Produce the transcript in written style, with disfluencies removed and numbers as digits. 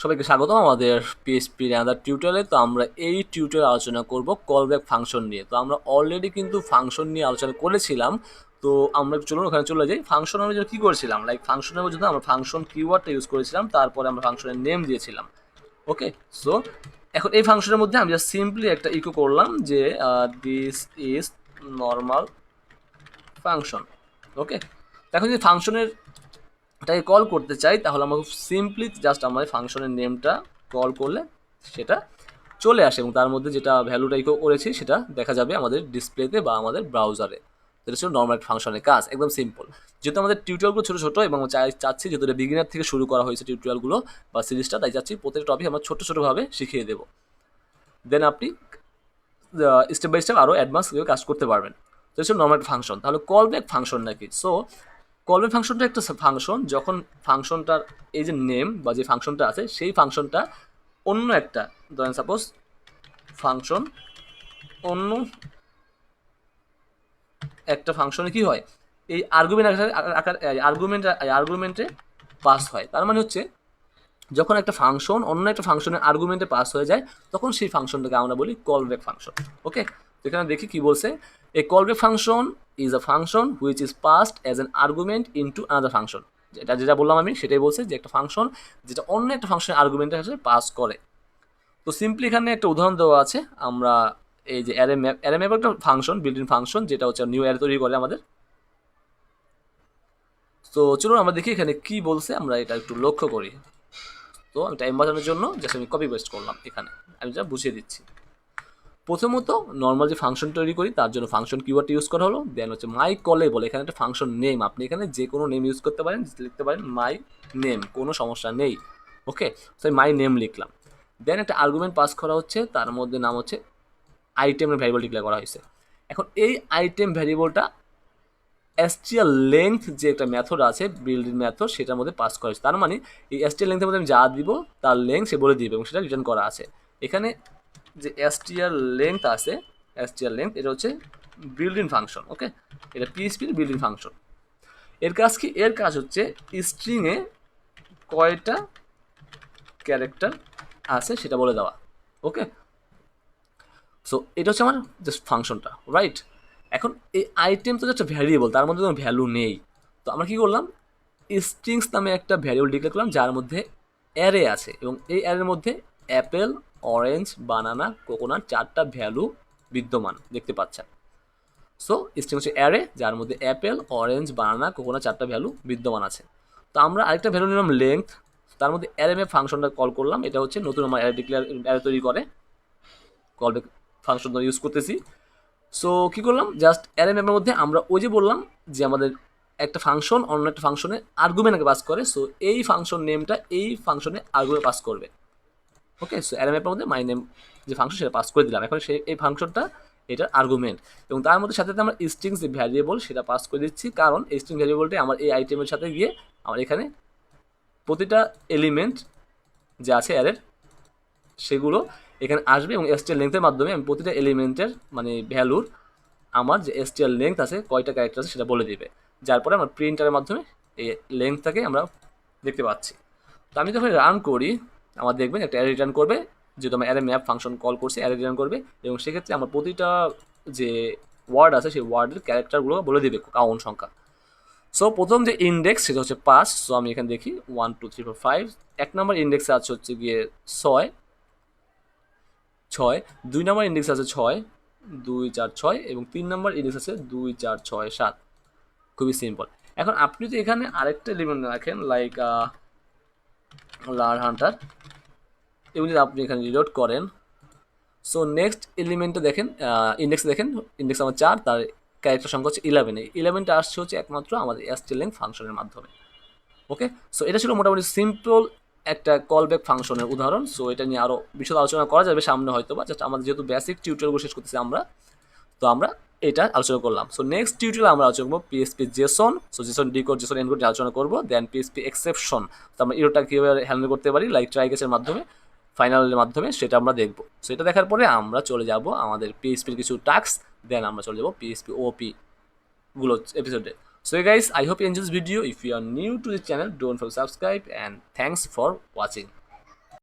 সবাইকে স্বাগতম আমাদের পিএইচপি আদার টিউটোরিয়ালে। তো আমরা এই টিউটোরিয়ালে আলোচনা করব কলব্যাক ফাংশন নিয়ে। তো আমরা অলরেডি কিন্তু ফাংশন নিয়ে আলোচনা করেছিলাম। তো আমরা চলুন ওখানে চলে যাই। ফাংশন আমরা কি করেছিলাম, লাইক ফাংশনের মধ্যে আমরা ফাংশন কিওয়ার্ডটা ইউজ করেছিলাম, তারপরে আমরা ফাংশনের নেম দিয়েছিলাম। ওকে, সো এখন এই ফাংশনের মধ্যে আমি জাস্ট সিম্পলি একটা ইকো করলাম যে দিস ইজ নর্মাল ফাংশন। ওকে, এখন যদি ফাংশনের এটাকে কল করতে চাই তাহলে আমরা খুব সিম্পলি জাস্ট আমাদের ফাংশনের নেমটা কল করলে সেটা চলে আসে এবং তার মধ্যে যেটা ভ্যালুটা ইকো করেছি সেটা দেখা যাবে আমাদের ডিসপ্লেতে বা আমাদের ব্রাউজারে। এটা ছিল নর্মাল একটা ফাংশনের কাজ, একদম সিম্পল। যেহেতু আমাদের টিউটোরিয়ালগুলো ছোটো ছোটো এবং চাচ্ছি যেহেতু এটা বিগিনার থেকে শুরু করা হয়েছে টিউটোরিয়ালগুলো বা সিরিজটা, তাই চাচ্ছি প্রত্যেকটা টপিক আমরা ছোটো ছোটোভাবে শিখিয়ে দেবো। দেন আপনি স্টেপ বাই স্টেপ আরও অ্যাডভান্স কাজ করতে পারবেন। তো এটা ছিল নর্মাল ফাংশন। তাহলে কল ব্যাক ফাংশন নাকি? সো কলব্যাক ফাংশনটা একটা ফাংশন, যখন ফাংশনটার এই যে নেম বা যে ফাংশনটা আছে সেই ফাংশনটা অন্য একটা, ধরেন সাপোজ ফাংশন অন্য একটা ফাংশনে কি হয়, এই আর্গুমেন্টে পাস হয়। তার মানে হচ্ছে যখন একটা ফাংশন অন্য একটা ফাংশনের আর্গুমেন্টে পাস হয়ে যায় তখন সেই ফাংশনটাকে আমরা বলি কলব্যাক ফাংশন। ওকে, তো এখানে দেখি কি বলছে। A callback function is a function which is passed as an argument into another function. যেটা বললাম আমি সেটাই বলছে যে একটা ফাংশন যেটা অন্য একটা ফাংশনের আর্গুমেন্টের সাথে পাস করে। তো সিম্পলি এখানে একটা উদাহরণ দেওয়া আছে। আমরা এই যে অ্যারে ম্যাপ একটা ফাংশন, বিল্ট ইন ফাংশন, যেটা হচ্ছে নিউ অ্যারে তৈরি করে আমাদের। তো চলুন আমরা দেখি এখানে কি বলছে, আমরা এটা একটু লক্ষ্য করি। তো আমি টাইম বাঁচানোর জন্য জাস্ট আমি কপি পেস্ট করলাম, এখানে আমি যা বুঝিয়ে দিচ্ছি। প্রথমত নর্মাল যে ফাংশন তৈরি করি তার জন্য ফাংশন কিওয়ার্ড ইউজ করা হলো। দেন হচ্ছে মাই কলেবল, এখানে একটা ফাংশন নেম, আপনি এখানে যে কোনো নেম ইউজ করতে পারেন, লিখতে পারেন মাই নেম, কোনো সমস্যা নেই। ওকে, সো মাই নেম লিখলাম। দেন একটা আর্গুমেন্ট পাস করা হচ্ছে, তার মধ্যে নাম হচ্ছে আইটেমের ভ্যারিয়েবল ডিক্লেয়ার করা হয়েছে। এখন এই আইটেম ভ্যারিয়েবলটা এসটিএল লেংথ যে একটা মেথড আছে বিল্ডিং মেথড, সেটার মধ্যে পাস করা হয়েছে। তার মানে এই এসটিএল লেংথের মধ্যে আমি যা দিব তার লেংথ সে বলে দিবে এবং সেটা রিটার্ন করা আছে। এখানে যে এসটিএল লেংথ আছে, এসটিএল লেংথ এটা হচ্ছে বিল্ডিং ফাংশন। ওকে, এটা পিএইচপির বিল্ডিং ফাংশন। এর কাজ কি? এর কাজ হচ্ছে স্ট্রিংয়ে কয়টা ক্যারেক্টার আছে সেটা বলে দেওয়া। ওকে, সো এটা হচ্ছে আমার জাস্ট ফাংশনটা, রাইট? এখন এই আইটেম তো একটা ভ্যারিয়েবল, তার মধ্যে কোনো ভ্যালু নেই। তো আমরা কী করলাম, স্ট্রিংস নামে একটা ভ্যারিয়েবল ডিক্লেয়ার করলাম যার মধ্যে অ্যারে আছে এবং এই অ্যারের মধ্যে অ্যাপেল, অরেঞ্জ, বানানা, কোকোনাট চারটা ভ্যালু বিদ্যমান দেখতে পাচ্ছেন। সো স্ট্রিং হচ্ছে অ্যারে যার মধ্যে অ্যাপেল, অরেঞ্জ, বানানা, কোকোনাট চারটা ভ্যালু বিদ্যমান আছে। তো আমরা আরেকটা ভ্যালু নিলাম লেংথ, তার মধ্যে অ্যারে ম্যাপ ফাংশনটা কল করলাম। এটা হচ্ছে নতুন আমার অ্যারে তৈরি করে, কলব্যাক ফাংশন ইউজ করতেছি। সো কী করলাম, জাস্ট অ্যারে ম্যাপের মধ্যে আমরা ওই যে বললাম যে আমাদের একটা ফাংশন অন্য একটা ফাংশনে আর্গুমেন্টকে পাস করে, সো এই ফাংশন নেমটা এই ফাংশনে আর্গুমেন্ট পাস করবে। ওকে, সো অ্যারে ম্যাপের মধ্যে মাই নেম যে ফাংশন সেটা পাস করে দিলাম। এখন এই ফাংশনটা এটার আর্গুমেন্ট এবং তার মধ্যে সাথে আমরা স্ট্রিংস যে ভ্যারিয়েবল সেটা পাস করে দিচ্ছি, কারণ এই স্ট্রিং ভ্যারিয়েবলটা আমার এই আইটেমের সাথে গিয়ে আমার এখানে প্রতিটা এলিমেন্ট যে আছে অ্যারের সেগুলো এখানে আসবে এবং এসটিএল লেংথের মাধ্যমে আমি প্রতিটা এলিমেন্টের মানে ভ্যালুর আমার যে এসটিএল লেংথ আছে কয়টা ক্যারেক্টার আছে সেটা বলে দিবে, যার পরে আমরা প্রিন্টারের মাধ্যমে এই লেংথটাকে আমরা দেখতে পাচ্ছি। তো আমি যখন রান করি আমার দেখবেন একটা অ্যারে রিটার্ন করবে, যেহেতু আমরা অ্যারে ম্যাপ ফাংশন কল করছি অ্যারে রিটার্ন করবে এবং সেক্ষেত্রে আমার প্রতিটা যে ওয়ার্ড আছে সেই ওয়ার্ডের ক্যারেক্টারগুলো বলে দিবে কাউন্ট সংখ্যা। সো প্রথম যে ইন্ডেক্স সেটা হচ্ছে 5। সো আমি এখানে দেখি 1 2 3 4 5। এক নম্বর ইন্ডেক্সে আছে হচ্ছে গিয়ে 6, 2 নম্বর ইন্ডেক্স আছে 6 2 4 6 এবং 3 নম্বর ইন্ডেক্স আছে 2 4 6 7। খুবই সিম্পল। এখন আপনি যদি এখানে আরেকটা এলিমেন্ট রাখেন লাইক লার্নহান্টার এবং যদি আপনি এখানে রিলোড করেন, সো নেক্সট এলিমেন্টে দেখেন ইন্ডেক্স দেখেন, ইন্ডেক্স আমার 4, তার ক্যারেক্টার সংখ্যা হচ্ছে 11। এই 11টা আসছে হচ্ছে একমাত্র আমাদের এসটিএল ফাংশনের মাধ্যমে। ওকে, সো এটা ছিল মোটামুটি সিম্পল একটা কলব্যাক ফাংশনের উদাহরণ। সো এটা নিয়ে আরও বিশদ আলোচনা করা যাবে সামনে হয়তো বা, জাস্ট আমাদের যেহেতু বেসিক টিউটোরিয়ালগুলো শেষ করতেছি আমরা, তো আমরা এটা আলোচনা করলাম। সো নেক্সট টিউটোরিয়াল আমরা আলোচনা করবো PSP Jason. So Jason decode, Jason encode আলোচনা করবো। দেন পিএসপি এক্সেপশন, তো আমরা এরোটা কীভাবে হ্যান্ডেল করতে পারি লাইক ট্রাই কেসের মাধ্যমে, ফাইনালের মাধ্যমে, সেটা আমরা দেখবো। সো এটা দেখার পরে আমরা চলে যাব আমাদের পিএসপির কিছু টাস্ক, দেন আমরা চলে যাব পিএসপি ওপি গুলো এপিসোডে। So guys, I hope you enjoy this video. If you are new to the channel, don't forget to subscribe and thanks for watching.